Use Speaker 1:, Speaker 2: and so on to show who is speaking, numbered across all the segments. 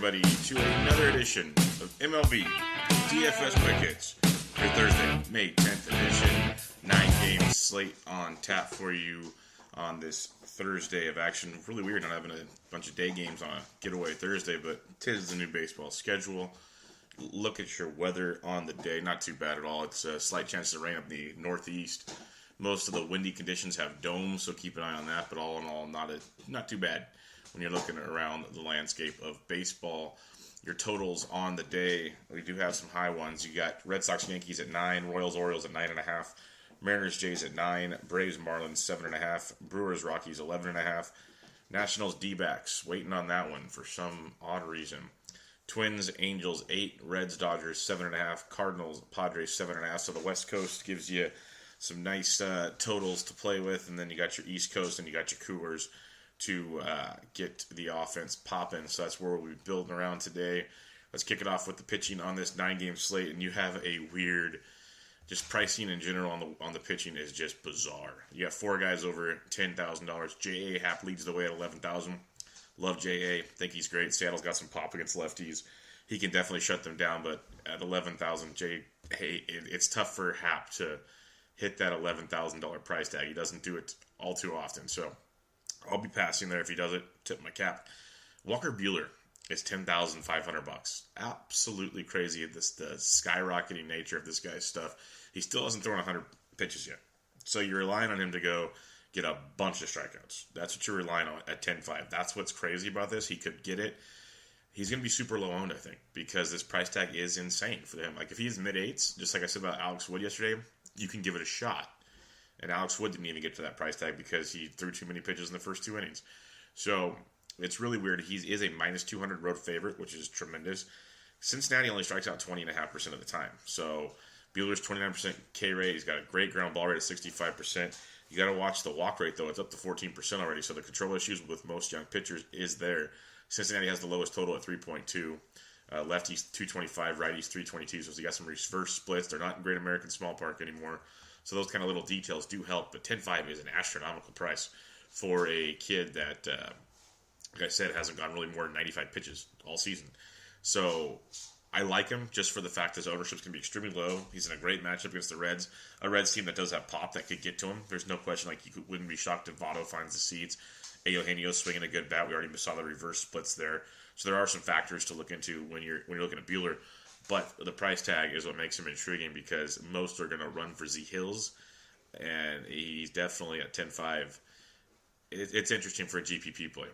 Speaker 1: everybody, to another edition of MLB DFS Quick Hits for Thursday, May 10th edition. 9-game slate on tap for you on this Thursday of action. Really weird not having a bunch of day games on a getaway Thursday, but 'tis the new baseball schedule. Look at your weather on the day. Not too bad at all. It's a slight chance of rain up the northeast. Most of the windy conditions have domes, so keep an eye on that. But all in all, not too bad when you're looking around the landscape of baseball. Your totals on the day, we do have some high ones. You got Red Sox, Yankees at 9, Royals, Orioles at 9.5, Mariners, Jays at 9, Braves, Marlins 7.5, Brewers, Rockies 11.5, Nationals, D-backs, waiting on that one for some odd reason. Twins, Angels 8, Reds, Dodgers 7.5, Cardinals, Padres 7.5. So the West Coast gives you some nice totals to play with, and then you got your East Coast and you got your Cougars to get the offense popping. So that's where we'll be building around today. Let's kick it off with the pitching on this 9-game slate, and you have a weird, just pricing in general on the pitching is just bizarre. You got 4 guys over $10,000. J.A. Happ leads the way at $11,000. Love J.A. Think he's great. Seattle's got some pop against lefties. He can definitely shut them down, but at $11,000, J.A., it's tough for Happ to hit that $11,000 price tag. He doesn't do it all too often, so I'll be passing there if he does it. Tip my cap. Walker Buehler is $10,500. Absolutely crazy. The skyrocketing nature of this guy's stuff. He still hasn't thrown 100 pitches yet, so you're relying on him to go get a bunch of strikeouts. That's what you're relying on at 10.5. That's what's crazy about this. He could get it. He's going to be super low owned, I think, because this price tag is insane for him. Like, if he's mid-8s, just like I said about Alex Wood yesterday, you can give it a shot. And Alex Wood didn't even get to that price tag because he threw too many pitches in the first 2 innings. So it's really weird. He is a minus 200 road favorite, which is tremendous. Cincinnati only strikes out 20.5% of the time. So Buehler's 29% K rate. He's got a great ground ball rate of 65%. You got to watch the walk rate, though. It's up to 14% already. So the control issues with most young pitchers is there. Cincinnati has the lowest total at 3.2. Lefties 225, righties 322. So he got some reverse splits. They're not in Great American Small Park anymore. So those kind of little details do help. But 10.5 is an astronomical price for a kid that, like I said, hasn't gone really more than 95 pitches all season. So I like him just for the fact his ownership's going to be extremely low. He's in a great matchup against the Reds. A Reds team that does have pop that could get to him. There's no question. Like, you wouldn't be shocked if Votto finds the seeds. Eugenio's swinging a good bat. We already saw the reverse splits there. So there are some factors to look into when you're looking at Buehler. But the price tag is what makes him intriguing because most are going to run for Z Hills. And he's definitely at 10.5. It's interesting for a GPP play.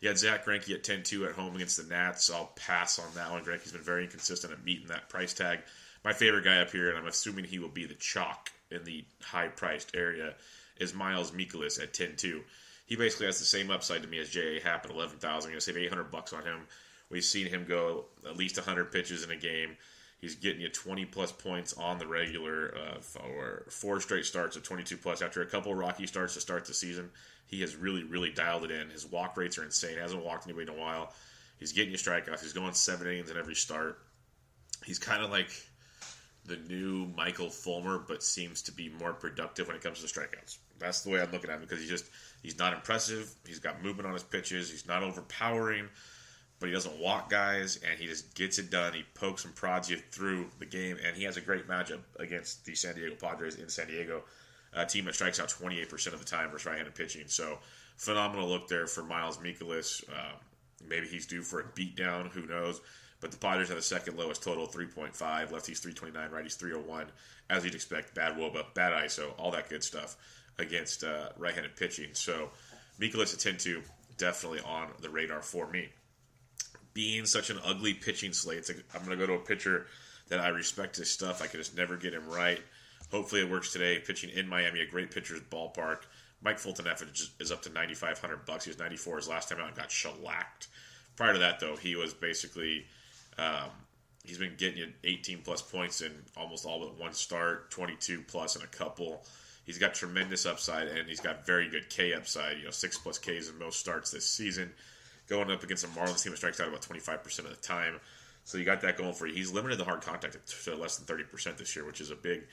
Speaker 1: You had Zach Greinke at 10.2 at home against the Nats. I'll pass on that one. Greinke's been very inconsistent at meeting that price tag. My favorite guy up here, and I'm assuming he will be the chalk in the high-priced area, is Miles Mikolas at 10.2. He basically has the same upside to me as J.A. Happ at $11,000. I'm going to save $800 on him. We've seen him go at least 100 pitches in a game. He's getting you 20-plus points on the regular for 4 straight starts of 22-plus. After a couple rocky starts to start the season, he has really, really dialed it in. His walk rates are insane. He hasn't walked anybody in a while. He's getting you strikeouts. He's going 7 innings in every start. He's kind of like the new Michael Fulmer, but seems to be more productive when it comes to strikeouts. That's the way I'm looking at him because he's not impressive. He's got movement on his pitches. He's not overpowering, but he doesn't walk guys, and he just gets it done. He pokes and prods you through the game, and he has a great matchup against the San Diego Padres in San Diego, a team that strikes out 28% of the time versus right-handed pitching. So phenomenal look there for Miles Mikolas. Maybe he's due for a beatdown. Who knows? But the Padres have the second lowest total, 3.5. Lefties 329, righties 301. As you'd expect, bad WOBA, bad ISO, all that good stuff against right-handed pitching. So Mikolas at 10.2, definitely on the radar for me. Being such an ugly pitching slate, I'm going to go to a pitcher that I respect his stuff. I could just never get him right. Hopefully it works today. Pitching in Miami, a great pitcher's ballpark. Mike Fulton is up to $9,500. He was 94 his last time out and got shellacked. Prior to that, though, he was basically he's been getting you 18-plus points in almost all but one start, 22-plus in a couple. He's got tremendous upside, and he's got very good K upside, 6-plus Ks in most starts this season. Going up against a Marlins team that strikes out about 25% of the time. So you got that going for you. He's limited the hard contact to less than 30% this year, which is a big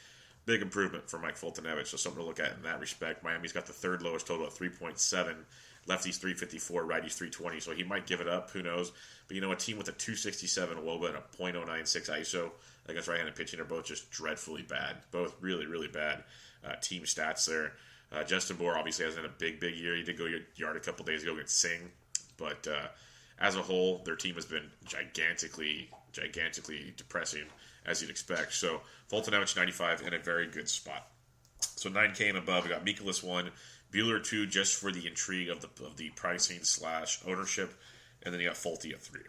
Speaker 1: big improvement for Mike Fultonevich, so something to look at in that respect. Miami's got the third lowest total at 3.7. Lefties 354, righties 320, so he might give it up. Who knows? But a team with a 267 WOBA and a .096 ISO against right-handed pitching are both just dreadfully bad. Both really, really bad team stats there. Justin Bour obviously hasn't had a big year. He did go yard a couple days ago against Singh, but as a whole, their team has been gigantically depressing, as you'd expect. So Fultonevich 95 in a very good spot. So 9K and above, we got Mikolas 1, Buehler 2, just for the intrigue of the pricing / ownership, and then you got Fulte at 3.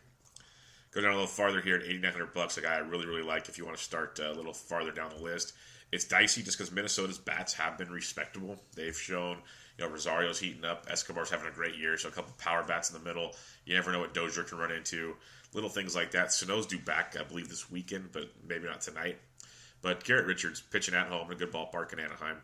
Speaker 1: Go down a little farther here at $8,900, a guy I really, really like if you want to start a little farther down the list. It's dicey just because Minnesota's bats have been respectable. They've shown, Rosario's heating up. Escobar's having a great year, so a couple power bats in the middle. You never know what Dozier can run into. Little things like that. Sano's due back, I believe, this weekend, but maybe not tonight. But Garrett Richards pitching at home in a good ballpark in Anaheim.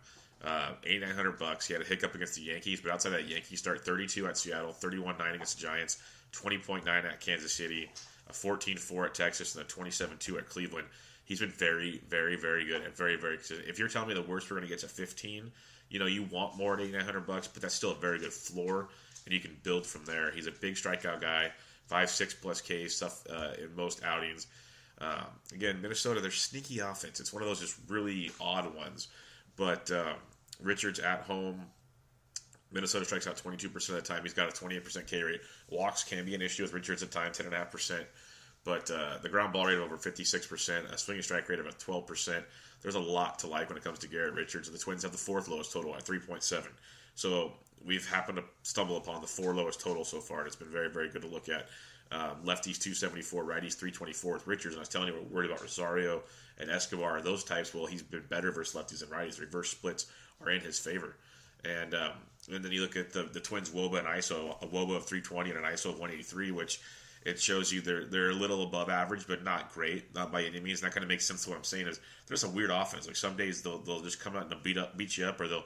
Speaker 1: $8,900. He had a hiccup against the Yankees, but outside that Yankee start, 32 at Seattle, 31-9 against the Giants, 20.9 at Kansas City, a 14-4 at Texas, and a 27-2 at Cleveland. He's been very, very, very good and very, very consistent. If you're telling me the worst we're going to get to 15, you want more at $8,900, but that's still a very good floor, and you can build from there. He's a big strikeout guy, 5-6 plus Ks stuff in most outings. Again, Minnesota, they're sneaky offense. It's one of those just really odd ones. But Richards at home, Minnesota strikes out 22% of the time. He's got a 28% K rate. Walks can be an issue with Richards at times, 10.5%. But the ground ball rate of over 56%, a swinging strike rate of about 12%. There's a lot to like when it comes to Garrett Richards. And the Twins have the fourth lowest total at 3.7. So we've happened to stumble upon the 4 lowest total so far, and it's been very, very good to look at. Lefties 274, righties 324 with Richards. And I was telling you, we're worried about Rosario and Escobar. Those types, well, he's been better versus lefties and righties. Reverse splits are in his favor. And then you look at the Twins' WOBA and ISO, a WOBA of 320 and an ISO of 183, which it shows you they're a little above average, but not great, not by any means. And that kind of makes sense to what I'm saying is there's a weird offense. Like some days they'll just come out and beat you up, or they'll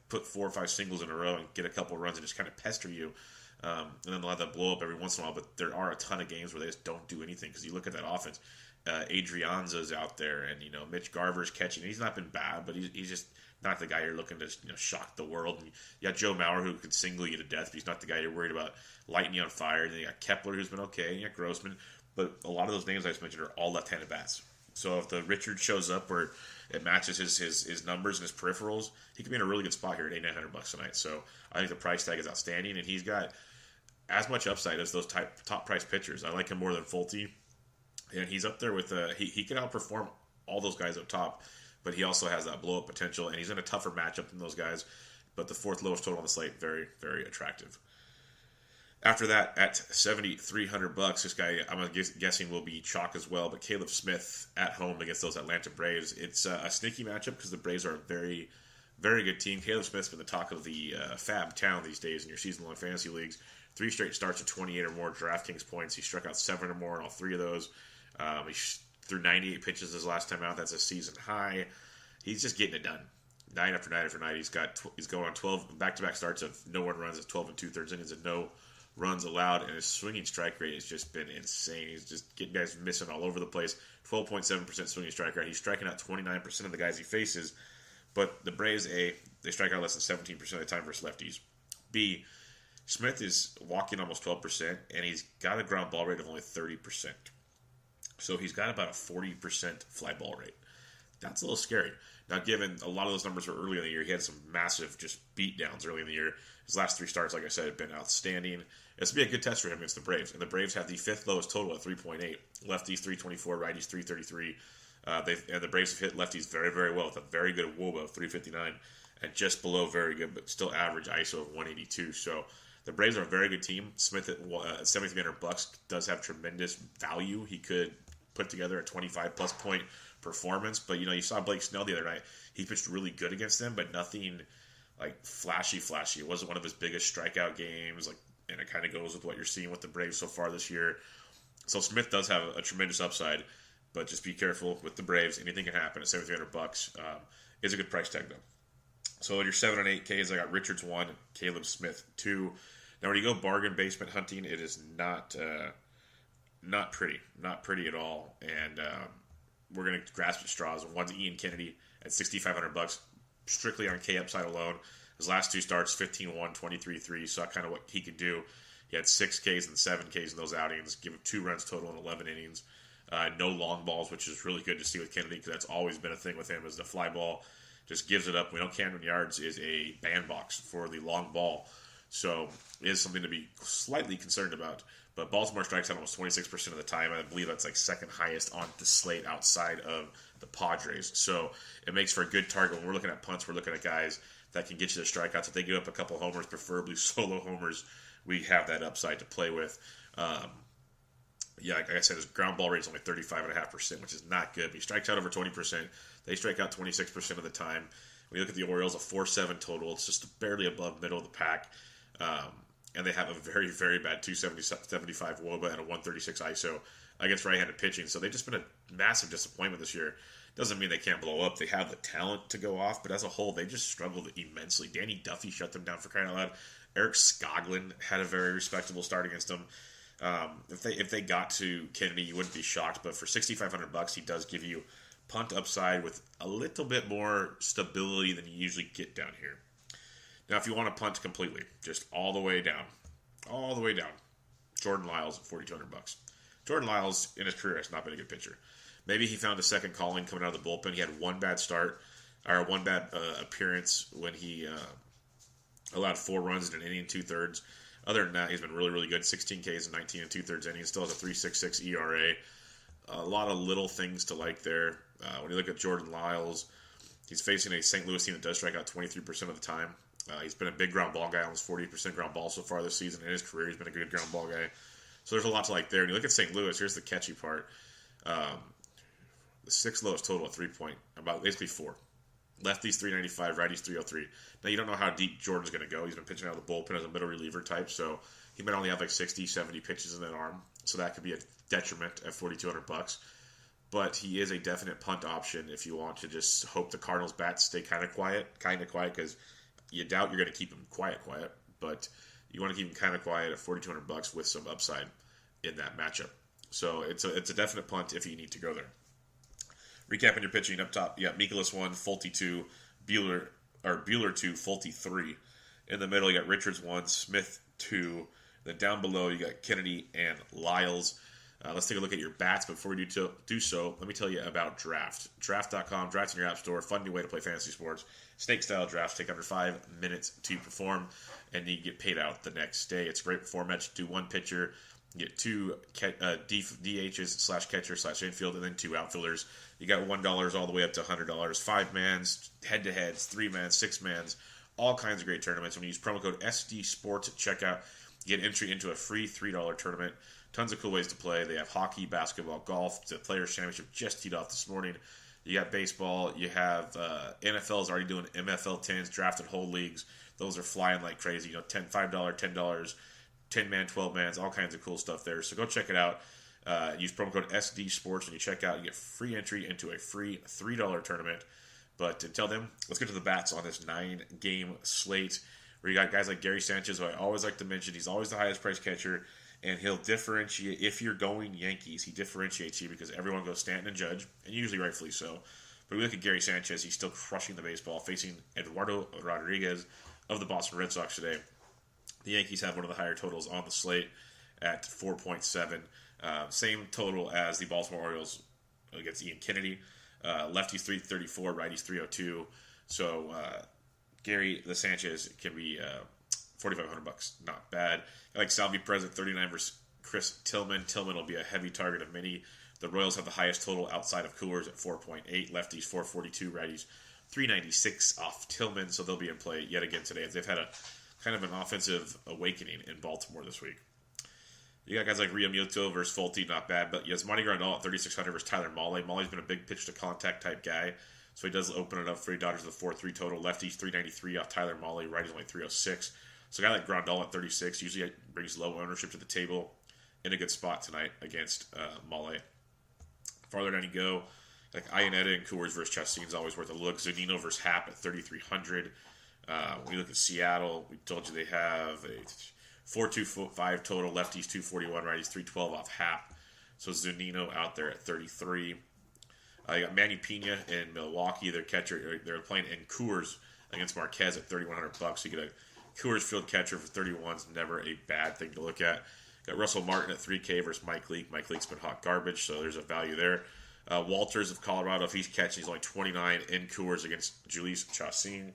Speaker 1: put 4 or 5 singles in a row and get a couple runs and just kind of pester you. And then they'll have that blow up every once in a while, but there are a ton of games where they just don't do anything because you look at that offense. Adrianza's out there, and Mitch Garver's catching. He's not been bad, but he's just not the guy you're looking to shock the world. And you got Joe Mauer who could single you to death, but he's not the guy you're worried about lighting you on fire. And then you got Kepler who's been okay, and you got Grossman, but a lot of those names I just mentioned are all left-handed bats. So if the Richard shows up where it matches his numbers and his peripherals, he could be in a really good spot here at $8,900 tonight. So I think the price tag is outstanding, and he's got as much upside as those top price pitchers. I like him more than Fulte, and he's up there with he can outperform all those guys up top, but he also has that blow up potential, and he's in a tougher matchup than those guys. But the 4th lowest total on the slate, very, very attractive. After that, at $7,300, this guy I'm guessing will be chalk as well. But Caleb Smith at home against those Atlanta Braves, it's a sneaky matchup because the Braves are a very, very good team. Caleb Smith's been the talk of the Fab Town these days in your season-long fantasy leagues. 3 straight starts at 28 or more DraftKings points. He struck out 7 or more in all 3 of those. He threw 98 pitches his last time out. That's a season high. He's just getting it done. Night after night after night. He's going on 12 back-to-back starts of no one runs at 12 2/3 innings and no runs allowed. And his swinging strike rate has just been insane. He's just getting guys missing all over the place. 12.7% swinging strike rate. He's striking out 29% of the guys he faces. But the Braves, A, they strike out less than 17% of the time versus lefties. B, Smith is walking almost 12%, and he's got a ground ball rate of only 30%. So he's got about a 40% fly ball rate. That's a little scary. Now, given a lot of those numbers were early in the year, he had some massive just beatdowns early in the year. His last 3 starts, like I said, have been outstanding. It's going to be a good test for him against the Braves. And the Braves have the 5th lowest total at 3.8. Lefties 324, righties 333. And the Braves have hit lefties very, very well with a very good WOBA of 359 and just below very good, but still average ISO of 182. So the Braves are a very good team. Smith at $7,300 does have tremendous value. He could put together a 25-plus point performance, but you saw Blake Snell the other night. He pitched really good against them, but nothing like flashy. It wasn't one of his biggest strikeout games, and it kind of goes with what you're seeing with the Braves so far this year. So Smith does have a tremendous upside, but just be careful with the Braves. Anything can happen at $7,300. Is a good price tag though. So in your 7 and 8Ks, I got Richards 1, Caleb Smith 2. Now when you go bargain basement hunting, it is not pretty at all. And we're going to grasp at straws. One's Ian Kennedy at $6,500, strictly on K upside alone. His last 2 starts, 15-1, 23-3, saw kind of what he could do. He had 6 Ks and 7 Ks in those outings, give him 2 runs total in 11 innings. No long balls, which is really good to see with Kennedy, because that's always been a thing with him, is the fly ball just gives it up. We know Camden Yards is a bandbox for the long ball, so it is something to be slightly concerned about. But Baltimore strikes out almost 26% of the time. I believe that's like second highest on the slate outside of the Padres. So it makes for a good target. When we're looking at punts, we're looking at guys that can get you the strikeouts. If they give up a couple homers, preferably solo homers, we have that upside to play with. Like I said, his ground ball rate is only 35.5%, which is not good. But he strikes out over 20%. They strike out 26% of the time. When you look at the Orioles, a 4.7 total. It's just barely above middle of the pack. And they have a very, very bad 275 WOBA and a 136 ISO against right-handed pitching. So they've just been a massive disappointment this year. Doesn't mean they can't blow up. They have the talent to go off, but as a whole, they just struggled immensely. Danny Duffy shut them down for crying out loud. Eric Skoglund had a very respectable start against them. If they got to Kennedy, you wouldn't be shocked. But for $6,500, he does give you punt upside with a little bit more stability than you usually get down here. Now, if you want to punt completely, just all the way down, Jordan Lyles at $4,200. Jordan Lyles in his career has not been a good pitcher. Maybe he found a second calling coming out of the bullpen. He had one bad appearance when he allowed 4 runs in an inning and 2/3. Other than that, he's been really, really good. 16 Ks in 19 and 2/3 innings. Still has a 3.66 ERA. A lot of little things to like there. When you look at Jordan Lyles, he's facing a St. Louis team that does strike out 23% of the time. He's been a big ground ball guy, almost 40% ground ball so far this season. In his career, he's been a good ground ball guy. So there's a lot to like there. And you look at St. Louis, here's the catchy part. The 6th lowest total at 3 point, about basically 4. Lefties 395, righties 303. Now, you don't know how deep Jordan's going to go. He's been pitching out of the bullpen as a middle reliever type, so he might only have like 60, 70 pitches in that arm. So that could be a detriment at $4,200. But he is a definite punt option if you want to just hope the Cardinals' bats stay kind of quiet, because you doubt you're going to keep him quiet, but you want to keep him kind of quiet at $4,200 with some upside in that matchup. So it's a definite punt if you need to go there. Recapping your pitching up top, you got Mikolas 1, Fulte 2, Buehler 2, Fulte 3. In the middle, you got Richards 1, Smith 2. Then down below, you got Kennedy and Lyles. Let's take a look at your bats. But before we do so, let me tell you about Draft. Draft.com, draft in your app store, fun new way to play fantasy sports. Snake-style drafts take under 5 minutes to perform, and you get paid out the next day. It's a great format. You do 1 pitcher, you get 2 DHs / catcher / infield, and then 2 outfielders. You got $1 all the way up to $100. 5-mans, head-to-heads, 3-mans, 6-mans, all kinds of great tournaments. When you use promo code SD Sports at checkout, you get entry into a free $3 tournament. Tons of cool ways to play. They have hockey, basketball, golf. The Players' Championship just teed off this morning. You got baseball. You have NFL is already doing MFL 10s, draft and hold leagues. Those are flying like crazy. $5, $10, 10-man, 12-mans, all kinds of cool stuff there. So go check it out. Use promo code SD Sports when you check out. You get free entry into a free $3 tournament. But until then, let's get to the bats on this 9-game slate where you got guys like Gary Sanchez, who I always like to mention. He's always the highest priced catcher, and he'll differentiate. If you're going Yankees, he differentiates you because everyone goes Stanton and Judge, and usually rightfully so. But we look at Gary Sanchez, he's still crushing the baseball, facing Eduardo Rodriguez of the Boston Red Sox today. The Yankees have one of the higher totals on the slate at 4.7. Same total as the Baltimore Orioles against Ian Kennedy. Lefties 334, righties 302. So Gary the Sanchez can be $4,500. Not bad. I like Salvi Perez at 39 versus Chris Tillman. Tillman will be a heavy target of many. The Royals have the highest total outside of Coolers at 4.8. Lefties 442, righties 396 off Tillman. So they'll be in play yet again today. They've had a kind of an offensive awakening in Baltimore this week. You got guys like Realmuto versus Fulte, not bad. But Yasmani Grandal at 3,600 versus Tyler Mahle. Mahle's been a big pitch-to-contact type guy, so he does open it up for Dodgers with a 4.3 total. Lefties 393 off Tyler Mahle. Righties only 306. So a guy like Grandal at 36 usually brings low ownership to the table in a good spot tonight against Mahle. Farther down you go, like Iannetta and Coors versus Chastain is always worth a look. Zunino versus Happ at 3,300. When you look at Seattle, we told you they have a 4.25 total. Lefties 241, righties 312 off Happ. So Zunino out there at 33. You got Manny Pena in Milwaukee. Their catcher, they're playing in Coors against Marquez at $3,100. So you get a Coors Field catcher for 31 is never a bad thing to look at. Got Russell Martin at $3K versus Mike Leake. Mike Leake's been hot garbage, so there's a value there. Walters of Colorado, if he's catching, he's only 29 in Coors against Julius Chassin.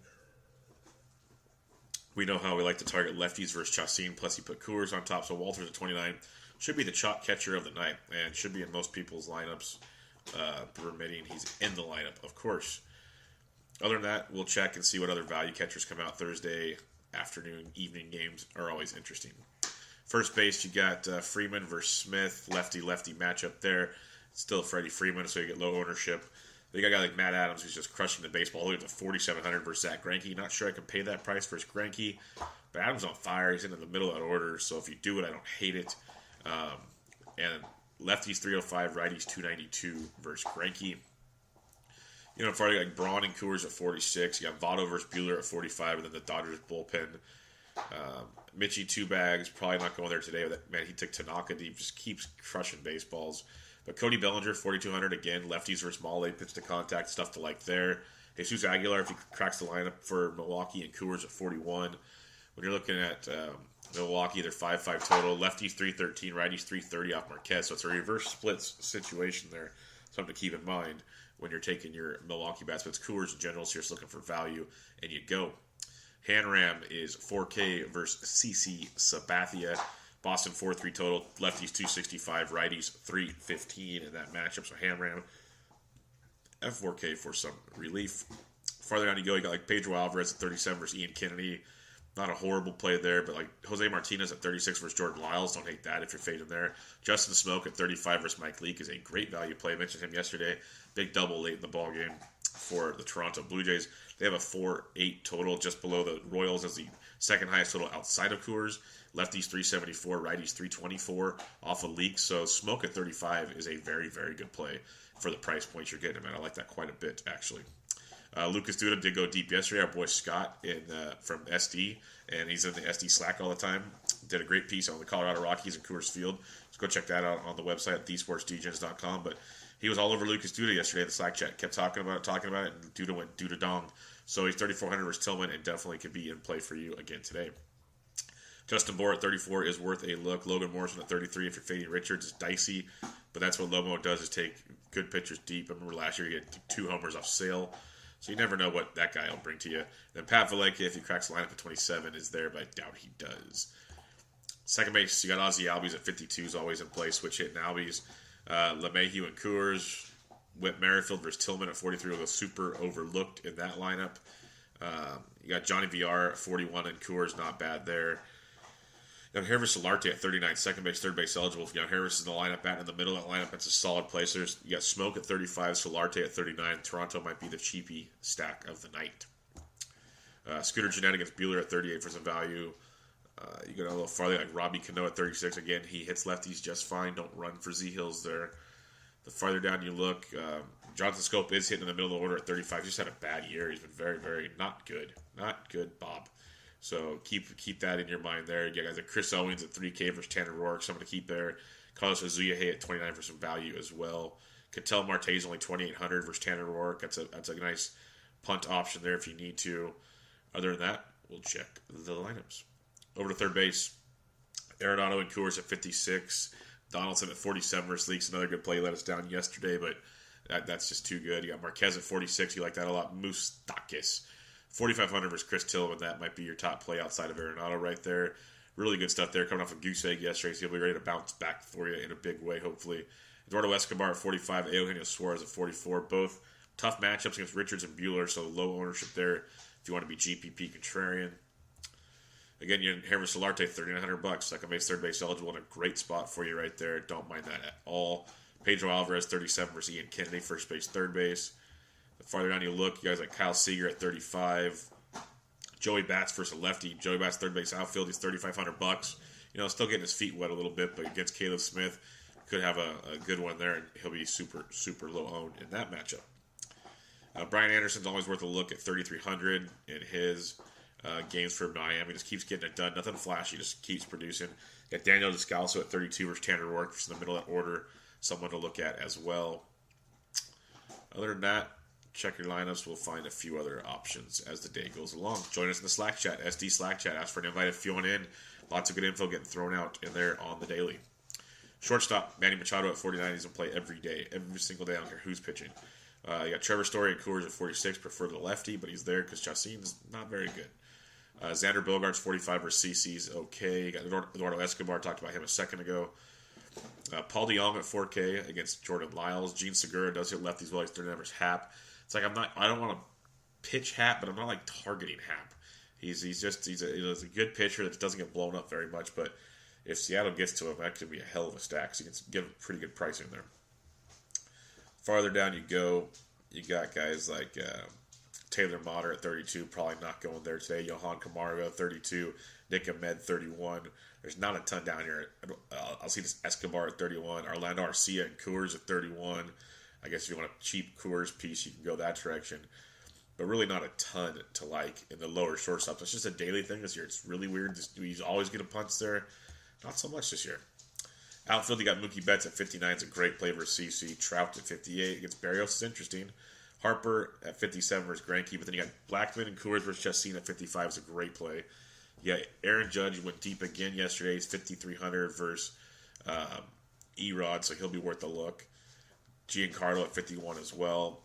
Speaker 1: We know how we like to target lefties versus Chassin, plus he put Coors on top, so Walters at 29 should be the chalk catcher of the night, and should be in most people's lineups, permitting he's in the lineup, of course. Other than that, we'll check and see what other value catchers come out Thursday afternoon. Evening games are always interesting. First base, you got Freeman versus Smith, lefty-lefty matchup there. Still Freddie Freeman, so you get low ownership. Then you got a guy like Matt Adams, who's just crushing the baseball, all the way up to 4,700 versus Zach Greinke. Not sure I can pay that price versus Greinke, but Adams on fire. He's in the middle of that order, so if you do it, I don't hate it. And lefties 305, righties 292 versus Greinke. You know, far you got like Braun and Coors at 46. You got Votto versus Buehler at 45, and then the Dodgers bullpen. Mitchie 2 bags, probably not going there today. But man, he took Tanaka deep, just keeps crushing baseballs. But Cody Bellinger, 4,200 again. Lefties versus Mole, pitch to contact, stuff to like there. Jesus Aguilar, if he cracks the lineup for Milwaukee, and Coors at 41. When you're looking at Milwaukee, they're 5-5 total. Lefties 313, righties 330 off Marquez. So it's a reverse splits situation there. Something to keep in mind when you're taking your Milwaukee bats. But it's Coors in general, so you're just looking for value, and you go. Hanram is 4K versus CC Sabathia. Boston 4-3 total. Lefties 265, righties 315 in that matchup. So Hanram at 4K for some relief. Farther down you go, you got like Pedro Alvarez at 37 versus Ian Kennedy. Not a horrible play there, but like Jose Martinez at 36 versus Jordan Lyles. Don't hate that if you're fading there. Justin Smoke at 35 versus Mike Leake is a great value play. I mentioned him yesterday. Big double late in the ball game for the Toronto Blue Jays. They have a 4-8 total, just below the Royals as the second highest total outside of Coors. Lefties 374, righties 324 off of Leake. So Smoke at 35 is a very, very good play for the price points you're getting him at. I like that quite a bit, actually. Lucas Duda did go deep yesterday. Our boy Scott from SD, and he's in the SD Slack all the time. Did a great piece on the Colorado Rockies and Coors Field. So go check that out on the website at thesportsdgens.com. But he was all over Lucas Duda yesterday in the Slack chat. Kept talking about it, and Duda went Duda dong. So he's 3,400 versus Tillman, and definitely could be in play for you again today. Justin Bohr at 34 is worth a look. Logan Morrison at 33, if you're fading Richards, is dicey. But that's what Lomo does, is take good pitchers deep. I remember last year he had 2 homers off Sale. So you never know what that guy will bring to you. Then Pat Valleca, if he cracks the lineup at 27, is there, but I doubt he does. Second base, you got Ozzie Albies at 52, is always in play. Switch hitting Albies. LeMahieu and Coors. Whit Merrifield versus Tillman at 43 was super overlooked in that lineup. You got Johnny VR at 41 and Coors, not bad there. You got Harris Solarte at 39, second base, third base eligible. You got Harris in the lineup, batting in the middle of that lineup. That's a solid place. You got Smoke at 35, Solarte at 39. Toronto might be the cheapy stack of the night. Scooter Gennett against Buehler at 38 for some value. You go a little farther, like Robbie Cano at 36. Again, he hits lefties just fine. Don't run for Z Hills there. The farther down you look, Jonathan Scope is hitting in the middle of the order at 35. Just had a bad year. He's been very, very not good. Not good, Bob. So keep that in your mind there. You guys have Chris Owens at 3K versus Tanner Roark. Someone to keep there. Carlos Azuya at 29 for some value as well. Ketel Marte is only 2,800 versus Tanner Roark. That's a nice punt option there if you need to. Other than that, we'll check the lineups. Over to third base. Arenado and Coors at 56. Donaldson at 47 versus Leaks. Another good play. Let us down yesterday, but that's just too good. You got Marquez at 46. You like that a lot. Moustakas 4,500 versus Chris Tillman. That might be your top play outside of Arenado right there. Really good stuff there. Coming off a goose egg yesterday, so he'll be ready to bounce back for you in a big way, hopefully. Eduardo Escobar at 45. Eugenio Suarez at 44. Both tough matchups against Richards and Buehler, so low ownership there if you want to be GPP contrarian. Again, you have Harris Solarte, $3,900. Second base, third base eligible in a great spot for you right there. Don't mind that at all. Pedro Alvarez, 37 versus Ian Kennedy, first base, third base. The farther down you look, you guys like Kyle Seager at 35. Joey Bats versus a lefty. Joey Bats, third base outfield. He's $3,500. You know, still getting his feet wet a little bit, but against Caleb Smith, could have a good one there, and he'll be super, super low owned in that matchup. Brian Anderson's always worth a look at 3,300 in his games for Miami. Just keeps getting it done. Nothing flashy, just keeps producing. Got Daniel Descalso at 32 versus Tanner Roark, just in the middle of that order. Someone to look at as well. Other than that, check your lineups. We'll find a few other options as the day goes along. Join us in the Slack chat, SD Slack chat. Ask for an invite if you want in. Lots of good info getting thrown out in there on the daily. Shortstop, Manny Machado at 49. He's going to play every day, every single day. I don't care who's pitching. You got Trevor Story and Coors at 46. Prefer the lefty, but he's there because Chacin's not very good. Xander Bogaerts, 45 versus CC's okay. You got Eduardo Escobar, talked about him a second ago. Paul DeJong at 4K against Jordan Lyles. Gene Segura does hit lefties well. He's 39 versus Hap. It's like I don't want to pitch Hap, but I'm not like targeting Hap. He's a good pitcher that doesn't get blown up very much, but if Seattle gets to him, that could be a hell of a stack. So you can get a pretty good pricing there. Farther down you go, you got guys like Taylor Motter at 32, probably not going there today. Johan Camargo at 32, Nick Ahmed 31. There's not a ton down here. I'll see this Escobar at 31, Orlando Arcia and Coors at 31. I guess if you want a cheap Coors piece, you can go that direction. But really not a ton to like in the lower shortstops. It's just a daily thing this year. It's really weird. He's always going to punch there. Not so much this year. Outfield, you got Mookie Betts at 59. It's a great play versus CC. Trout at 58 against Barrios is interesting. Harper at 57 versus Greinke. But then you got Blackmon and Coors versus Chacin at 55. It's a great play. Yeah, Aaron Judge went deep again yesterday. He's 5,300 versus Erod, so he'll be worth a look. Giancarlo at 51 as well.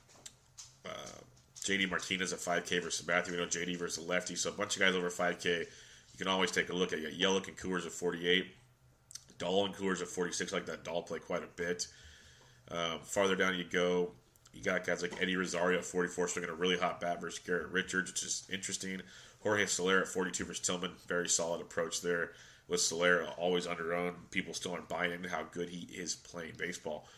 Speaker 1: JD Martinez at 5K versus Sabathia. We know JD versus lefty, so a bunch of guys over 5K. You can always take a look at. You got Yelich and Coors at 48. Dahl and Coors at 46. I like that Dahl play quite a bit. Farther down you go, you got guys like Eddie Rosario at 44, swinging a really hot bat versus Garrett Richards, which is interesting. Jorge Soler at 42 versus Tillman. Very solid approach there. With Soler always underowned, people still aren't buying into how good he is playing baseball.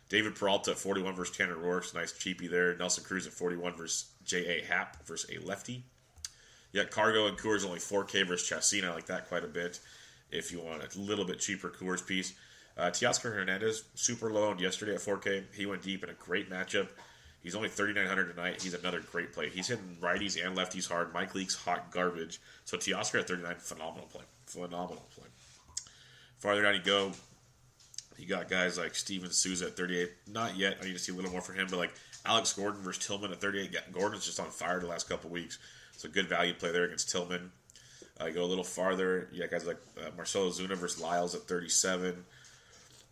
Speaker 1: David Peralta at 41 versus Tanner Roark. Nice cheapie there. Nelson Cruz at 41 versus J.A. Happ versus a lefty. You got Cargo and Coors only 4K versus Chacin. I like that quite a bit if you want a little bit cheaper Coors piece. Teoscar Hernandez, super low owned yesterday at 4K. He went deep in a great matchup. He's only 3,900 tonight. He's another great play. He's hitting righties and lefties hard. Mike Leake's hot garbage. So Teoscar at 39, phenomenal play. Phenomenal play. Farther down you go, you got guys like Steven Souza at 38. Not yet. I need to see a little more for him. But like Alex Gordon versus Tillman at 38. Gordon's just on fire the last couple weeks. So good value play there against Tillman. You go a little farther. You got guys like Marcelo Zuna versus Lyles at 37.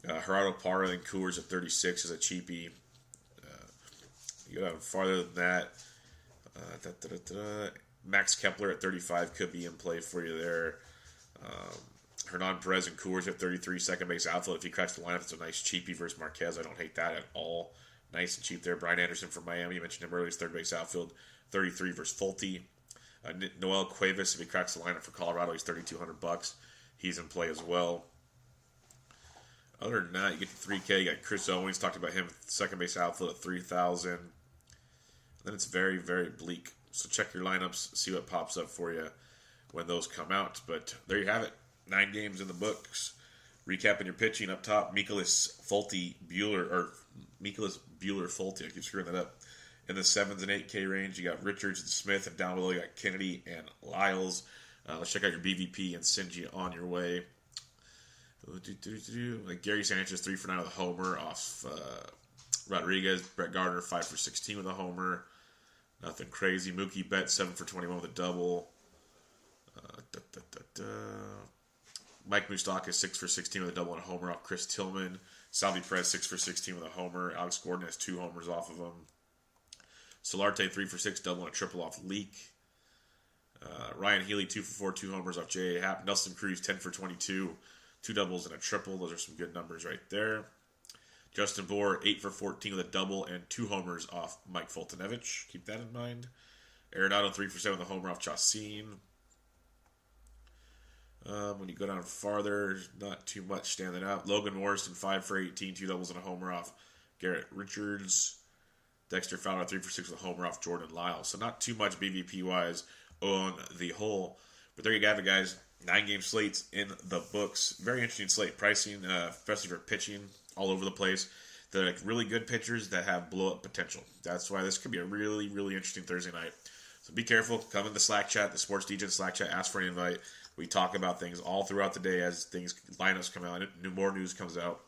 Speaker 1: Gerardo Parra and Coors at 36 is a cheapie. You go down farther than that. Max Kepler at 35 could be in play for you there. Hernan Perez and Coors at 33, second base outfield. If he cracks the lineup, it's a nice cheapie versus Marquez. I don't hate that at all. Nice and cheap there. Brian Anderson from Miami, you mentioned him earlier, third base outfield, 33 versus Fulte. Noel Cuevas, if he cracks the lineup for Colorado, he's $3,200. He's in play as well. Other than that, you get to 3K. You got Chris Owens, talked about him, second base outfield at 3,000. Then it's very, very bleak. So check your lineups, see what pops up for you when those come out. But there you have it. 9 games in the books. Recapping your pitching up top, Mikolas Buehler-Fulte. I keep screwing that up. In the 7s and 8K range, you got Richards and Smith, and down below you got Kennedy and Lyles. Let's check out your BVP and send you on your way. Like Gary Sanchez, 3 for 9 with a homer off Rodriguez. Brett Gardner, 5 for 16 with a homer. Nothing crazy. Mookie Betts, 7 for 21 with a double. Mike Moustakas, 6 for 16 with a double and a homer off Chris Tillman. Salvi Perez, 6 for 16 with a homer. Alex Gordon has 2 homers off of him. Solarte, 3 for 6, double and a triple off Leak. Ryan Healy, 2 for 4, 2 homers off J.A. Happ. Nelson Cruz, 10 for 22, 2 doubles and a triple. Those are some good numbers right there. Justin Bour, 8 for 14 with a double and 2 homers off Mike Fultonevich. Keep that in mind. Arenado, 3 for 7 with a homer off Chacin. When you go down farther, not too much standing out. Logan Morrison, 5 for 18, 2 doubles and a homer off Garrett Richards. Dexter Fowler, 3 for 6 with a homer off Jordan Lyles. So not too much BVP-wise on the whole. But there you have it, guys. 9-game slates in the books. Very interesting slate. Pricing, especially for pitching, all over the place. They're like really good pitchers that have blow-up potential. That's why this could be a really, really interesting Thursday night. So be careful. Come in the Slack chat, the Sports DJ Slack chat. Ask for an invite. We talk about things all throughout the day as lineups come out. More news comes out.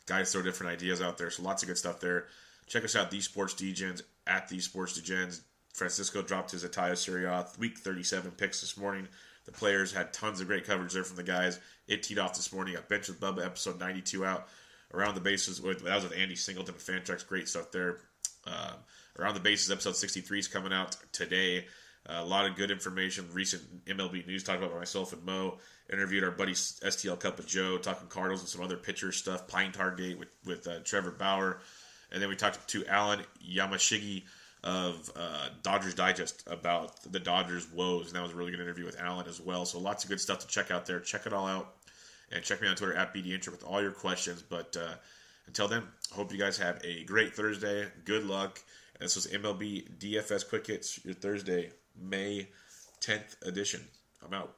Speaker 1: Guys throw different ideas out there. So lots of good stuff there. Check us out, The Sports Degens, at The Sports Degens. Francisco dropped his Italia Serie A Week 37 picks this morning. The players had tons of great coverage there from the guys. It teed off this morning. Got Bench with Bubba, episode 92 out. Around the Bases, that was with Andy Singleton of Fantrax. Great stuff there. Around the Bases, episode 63 is coming out today. A lot of good information, recent MLB news talked about by myself and Mo. Interviewed our buddy STL Cup of Joe, talking Cardinals and some other pitcher stuff. Pine Tar Gate with Trevor Bauer. And then we talked to Alan Yamashigi of Dodgers Digest about the Dodgers' woes. And that was a really good interview with Alan as well. So lots of good stuff to check out there. Check it all out. And check me on Twitter at BDintro with all your questions. But until then, I hope you guys have a great Thursday. Good luck. And this was MLB DFS Quick Hits, your Thursday, May 10th edition. I'm out.